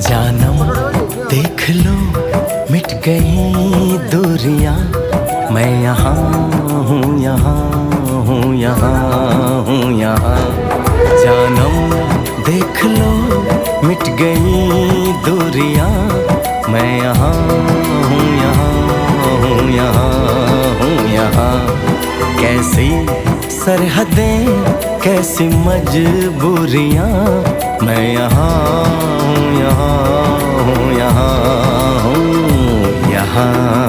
जानम देख लो मिट गई दूरियां, मैं यहाँ हूँ, यहाँ हूँ, यहाँ हूँ, यहाँ। जानम देख लो मिट गई दूरियां, मैं यहाँ हूँ, यहाँ हूँ, यहाँ हूँ, यहाँ। कैसी सरहदें कैसी मजबूरियां, मैं यहाँ हूँ, यहाँ हूँ, यहाँ हूँ, यहाँ।